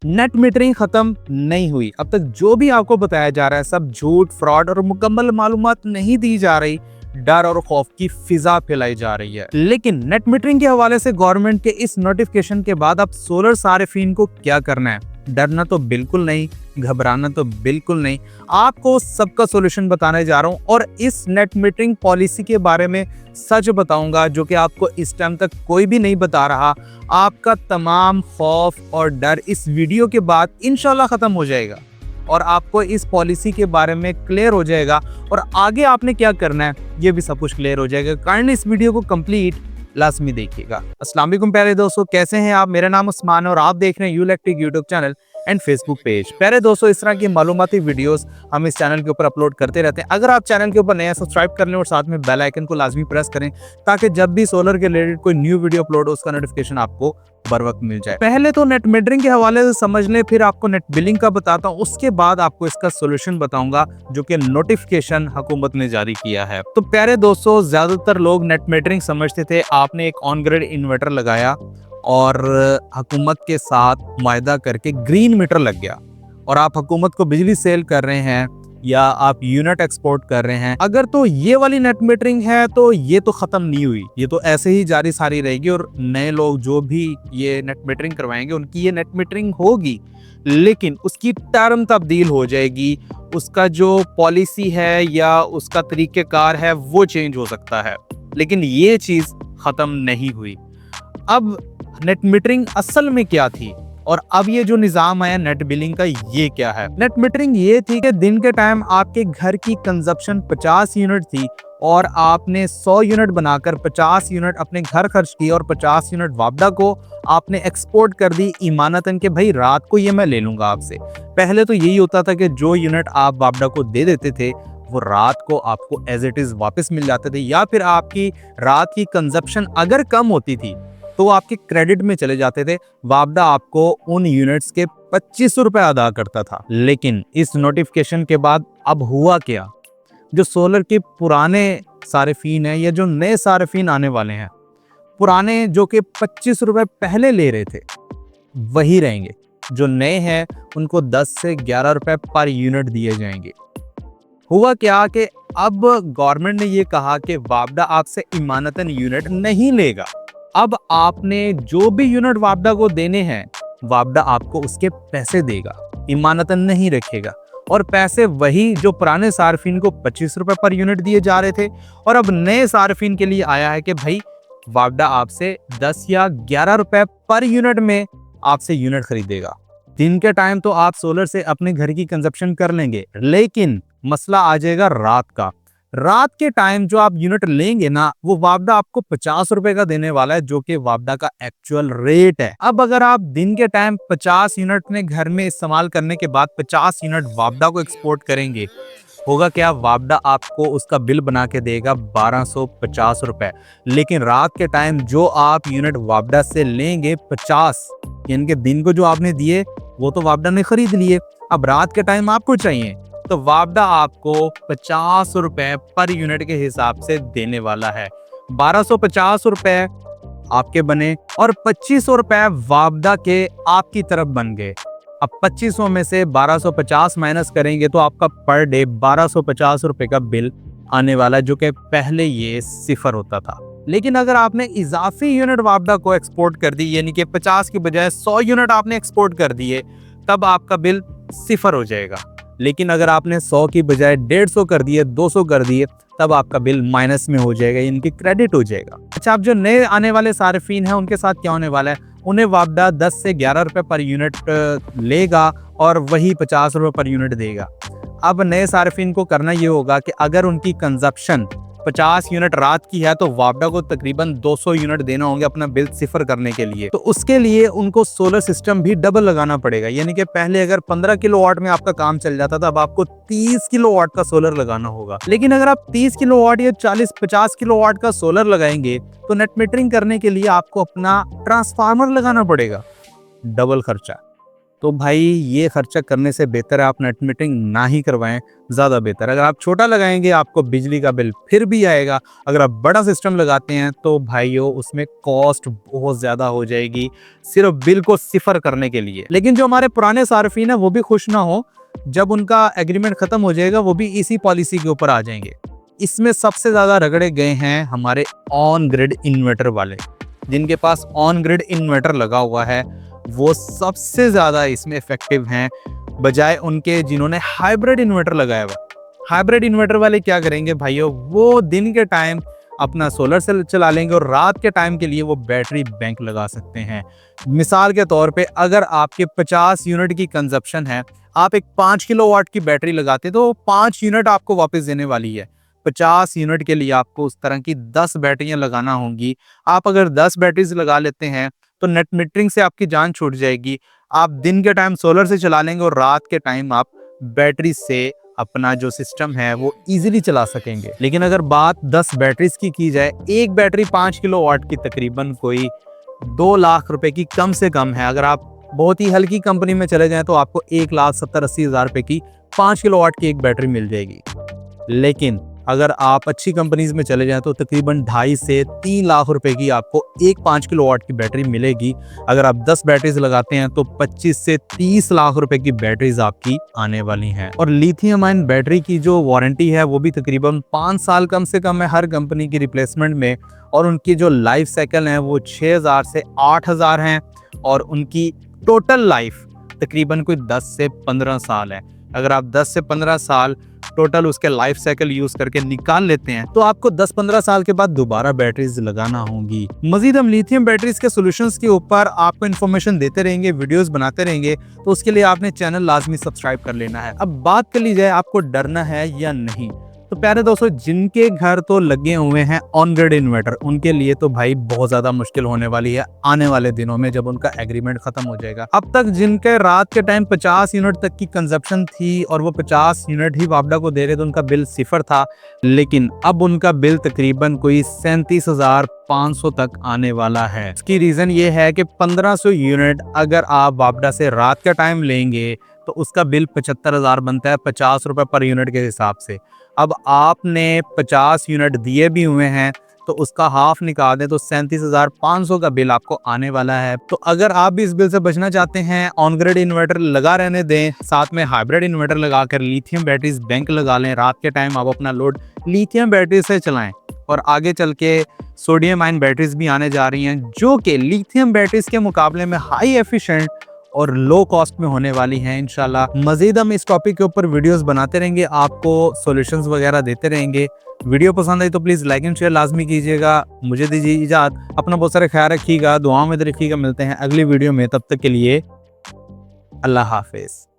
Net metering खत्म नहीं हुई। अब तक जो भी आपको बताया जा रहा है सब झूठ, फ्रॉड और मुकम्मल मालूमात नहीं दी जा रही। डर और खौफ की फिजा फैलाई जा रही है। लेकिन नेट मीटरिंग के हवाले से गवर्नमेंट के इस नोटिफिकेशन के बाद अब सोलर सारिफीन को क्या करना है? डरना तो बिल्कुल नहीं, घबराना तो बिल्कुल नहीं। आपको सबका सोल्यूशन बताने जा रहा हूं और इस नेट मीटरिंग पॉलिसी के बारे में सच बताऊंगा जो कि आपको इस टाइम तक कोई भी नहीं बता रहा। आपका तमाम खौफ और डर इस वीडियो के बाद इंशाल्लाह खत्म हो जाएगा और आपको इस पॉलिसी के बारे में क्लियर हो जाएगा और आगे आपने क्या करना है ये भी सब कुछ क्लियर हो जाएगा। काइंडली इस वीडियो को कंप्लीट लाजमी देखिएगा। अस्सलाम वालेकुम प्यारे दोस्तों, कैसे हैं आप? मेरा नाम उस्मान है और आप देख रहे हैं यूलेक्ट्रिक YouTube channel and Facebook page. प्यारे दोस्तों, इस तरह की मालूमाती वीडियोस हम इस चैनल के ऊपर अपलोड करते रहते हैं। अगर आप चैनल के ऊपर नए हैं सब्सक्राइब कर लें और साथ में बेल आइकन को लाजमी प्रेस करें ताकि जब भी सोलर के रिलेटेड कोई न्यू वीडियो अपलोड हो उसका नोटिफिकेशन आपको बर वक्त मिल जाए। पहले तो नेट मीटरिंग के हवाले से समझ लें, फिर आपको नेट बिलिंग का बताता हूँ, उसके बाद आपको इसका सोल्यूशन बताऊंगा जो कि नोटिफिकेशन हुकूमत ने जारी किया है। तो प्यारे दोस्तों, ज्यादातर लोग नेट मीटरिंग समझते थे आपने एक ऑन ग्रिड इन्वर्टर लगाया और हुकूमत के साथ मुआहदा करके ग्रीन मीटर लग गया और आप हुकूमत को बिजली सेल कर रहे हैं या आप यूनिट एक्सपोर्ट कर रहे हैं। अगर तो ये वाली नेट मीटरिंग है तो ये तो खत्म नहीं हुई, ये तो ऐसे ही जारी सारी रहेगी और नए लोग जो भी ये नेट मीटरिंग करवाएंगे उनकी ये नेट मीटरिंग होगी, लेकिन उसकी टर्म तब्दील हो जाएगी। उसका जो पॉलिसी है या उसका तरीक़ेकार है वो चेंज हो सकता है, लेकिन ये चीज़ ख़त्म नहीं हुई। अब नेट मीटरिंग असल में क्या थी और अब ये जो निज़ाम आया नेट बिलिंग का, ये क्या है? नेट मीटरिंग ये थी कि दिन के टाइम आपके घर की कंजप्शन 50 यूनिट थी और आपने 100 यूनिट बनाकर 50 यूनिट अपने घर खर्च की और 50 यूनिट वापडा को आपने एक्सपोर्ट कर दी ईमानतन के भाई रात को ये मैं ले लूंगा आपसे। पहले तो यही होता था कि जो यूनिट आप वापडा को दे देते थे वो रात को आपको एज इट इज वापस मिल जाते थे, या फिर आपकी रात की कंजप्शन अगर कम होती थी तो आपके क्रेडिट में चले जाते थे। वापडा आपको उन यूनिट्स के 25 रुपए अदा करता था। लेकिन इस नोटिफिकेशन के बाद अब हुआ क्या? जो सोलर के पुराने सारिफीन हैं या जो नए सारिफीन आने वाले हैं, पुराने जो कि 25 रुपए पहले ले रहे थे वही रहेंगे। जो नए हैं उनको 10 से 11 रुपए पर यूनिट दिए जाएंगे। हुआ क्या कि अब गवर्नमेंट ने ये कहा कि वापडा आपसे ईमानतन यूनिट नहीं लेगा। अब आपने जो भी यूनिट वापडा को देने हैं वापडा आपको उसके पैसे देगा, ईमानतन नहीं रखेगा। और पैसे वही जो पुराने सार्फिन को 25 रुपए पर यूनिट दिए जा रहे थे और अब नए सार्फिन के लिए आया है कि भाई वापडा आपसे 10 या 11 रुपए पर यूनिट में आपसे यूनिट खरीदेगा। दिन के टाइम तो आप सोलर से अपने घर की कंजप्शन कर लेंगे, लेकिन मसला आ जाएगा रात का। रात के टाइम जो आप यूनिट लेंगे ना वो वापडा आपको 50 रुपए का देने वाला है, जो कि वापडा का एक्चुअल रेट है। अब अगर आप दिन के टाइम 50 यूनिट अपने घर में इस्तेमाल करने के बाद 50 यूनिट वापडा को एक्सपोर्ट करेंगे, होगा क्या? वापडा आपको उसका बिल बना के देगा 1250 रुपए। लेकिन रात के टाइम जो आप यूनिट वापडा से लेंगे 50, यानी कि दिन को जो आपने दिए वो तो वापडा ने खरीद लिए, अब रात के टाइम आपको चाहिए तो वापडा आपको 50 रुपए पर यूनिट के हिसाब से देने वाला है। 1250 रुपए आपके बने और 2500 रुपए वापडा के आपकी तरफ बन गए। अब 2500 में से 1250 माइनस करेंगे तो आपका पर डे 1250 रुपए का बिल आने वाला है, जो कि पहले ये सिफर होता था। लेकिन अगर आपने इजाफी यूनिट वापडा को एक्सपोर्ट कर दी, यानी कि 50 की बजाय 100 यूनिट आपने एक्सपोर्ट कर दिए, तब आपका बिल सिफर हो जाएगा। लेकिन अगर आपने 100 की बजाय 150 कर दिए, 200 कर दिए, तब आपका बिल माइनस में हो जाएगा, यानी कि क्रेडिट हो जाएगा। अच्छा, अब जो नए आने वाले सारिफीन हैं उनके साथ क्या होने वाला है? उन्हें वापडा 10 से 11 रुपए पर यूनिट लेगा और वही 50 रुपए पर यूनिट देगा। अब नए सारिफीन को करना ये होगा कि अगर उनकी कंजप्शन 50 यूनिट रात की है तो वापडा को तकरीबन 200 यूनिट देना होंगे अपना बिल सिफर करने के लिए। तो उसके लिए उनको सोलर सिस्टम भी डबल लगाना पड़ेगा, यानी कि पहले अगर 15 किलोवाट में आपका काम चल जाता था, अब आपको 30 किलोवाट का सोलर लगाना होगा। लेकिन अगर आप 30 किलोवाट या 40-50 किलोवाट का सोलर लगाएंगे तो नेट मीटरिंग करने के लिए आपको अपना ट्रांसफार्मर लगाना पड़ेगा, डबल खर्चा। तो भाई ये खर्चा करने से बेहतर है आप नेट मीटरिंग ना ही करवाएं, ज़्यादा बेहतर। अगर आप छोटा लगाएंगे आपको बिजली का बिल फिर भी आएगा, अगर आप बड़ा सिस्टम लगाते हैं तो भाइयों उसमें कॉस्ट बहुत ज़्यादा हो जाएगी सिर्फ बिल को सिफर करने के लिए। लेकिन जो हमारे पुराने सार्फिन है वो भी खुश ना हो, जब उनका एग्रीमेंट खत्म हो जाएगा वो भी इसी पॉलिसी के ऊपर आ जाएंगे। इसमें सबसे ज़्यादा रगड़े गए हैं हमारे ऑन ग्रिड इन्वर्टर वाले, जिनके पास ऑन ग्रिड इन्वर्टर लगा हुआ है वो सबसे ज़्यादा इसमें इफेक्टिव हैं बजाय उनके जिन्होंने हाइब्रिड इन्वर्टर लगाया हुआ। हाइब्रिड इन्वर्टर वाले क्या करेंगे भाइयों, वो दिन के टाइम अपना सोलर सेल चला लेंगे और रात के टाइम के लिए वो बैटरी बैंक लगा सकते हैं। मिसाल के तौर पे अगर आपके 50 यूनिट की कंजप्शन है, आप एक 5 किलोवाट की बैटरी लगाते तो 5 यूनिट आपको वापस देने वाली है। 50 यूनिट के लिए आपको उस तरह की 10 बैटरियां लगाना होंगी। आप अगर 10 बैटरीज लगा लेते हैं तो नेट मीटरिंग से आपकी जान छूट जाएगी। आप दिन के टाइम सोलर से चला लेंगे और रात के टाइम आप बैटरी से अपना जो सिस्टम है वो इजीली चला सकेंगे। लेकिन अगर बात 10 बैटरीज की जाए, एक बैटरी 5 किलोवाट की तकरीबन कोई 2 लाख रुपए की कम से कम है। अगर आप बहुत ही हल्की कंपनी में चले जाएं तो आपको 1,70,80,000 रुपए की 5 किलोवाट की एक बैटरी मिल जाएगी। लेकिन अगर आप अच्छी कंपनीज में चले जाएं तो तकरीबन 2.5 से 3 लाख रुपए की आपको एक 5 किलोवाट की बैटरी मिलेगी। अगर आप 10 बैटरीज लगाते हैं तो 25 से 30 लाख रुपए की बैटरीज आपकी आने वाली हैं। और लिथियम आयन बैटरी की जो वारंटी है वो भी तकरीबन 5 साल कम से कम है हर कंपनी की रिप्लेसमेंट में, और उनकी जो लाइफ साइकिल है वो 6,000 से 8,000 हैं, और उनकी टोटल लाइफ तकरीबन कोई 10 से 15 साल है। अगर आप 10 से 15 साल टोटल उसके लाइफ साइकिल यूज करके निकाल लेते हैं तो आपको 10-15 साल के बाद दोबारा बैटरीज लगाना होंगी। मजीद हम लिथियम बैटरीज के सॉल्यूशंस के ऊपर आपको इन्फॉर्मेशन देते रहेंगे, वीडियोस बनाते रहेंगे, तो उसके लिए आपने चैनल लाजमी सब्सक्राइब कर लेना है। अब बात कर ली जाए आपको डरना है या नहीं, तो प्यारे दोस्तों जिनके घर तो लगे हुए हैं ऑन ग्रिड इन्वर्टर, उनके लिए तो भाई बहुत ज्यादा मुश्किल होने वाली है आने वाले दिनों में जब उनका एग्रीमेंट खत्म हो जाएगा। अब तक जिनके रात के टाइम 50 यूनिट तक की कंजप्शन थी और वो 50 यूनिट ही वापडा को दे रहे थे, उनका बिल सिफर था, लेकिन अब उनका बिल तकरीबन कोई 37,500 तक आने वाला है। इसकी रीजन ये है कि 1500 यूनिट अगर आप वापडा से रात का टाइम लेंगे तो उसका बिल 75,000 बनता है 50 रुपए पर यूनिट के हिसाब से। अब आपने 50 यूनिट दिए भी हुए हैं तो उसका हाफ निकाल दें तो 37,500 का बिल आपको आने वाला है। तो अगर आप भी इस बिल से बचना चाहते हैं, ऑन ग्रिड इन्वर्टर लगा रहने दें, साथ में हाइब्रिड इन्वर्टर लगाकर लिथियम बैटरीज बैंक लगा लें, रात के टाइम आप अपना लोड लिथियम बैटरी से चलाएं, और आगे चल के सोडियम आयन बैटरीज भी आने जा रही हैं जो कि लिथियम बैटरीज के मुकाबले में हाई एफिशिएंट और लो कॉस्ट में होने वाली हैं। इंशाल्लाह मजीद हम इस टॉपिक के ऊपर वीडियोस बनाते रहेंगे, आपको सॉल्यूशंस वगैरह देते रहेंगे। वीडियो पसंद आई तो प्लीज़ लाइक एंड शेयर लाजमी कीजिएगा। मुझे दीजिए इजाज़त, अपना बहुत सारा ख्याल रखिएगा, दुआओं में रखिएगा। मिलते हैं अगली वीडियो में, तब तक के लिए अल्लाह हाफिज़।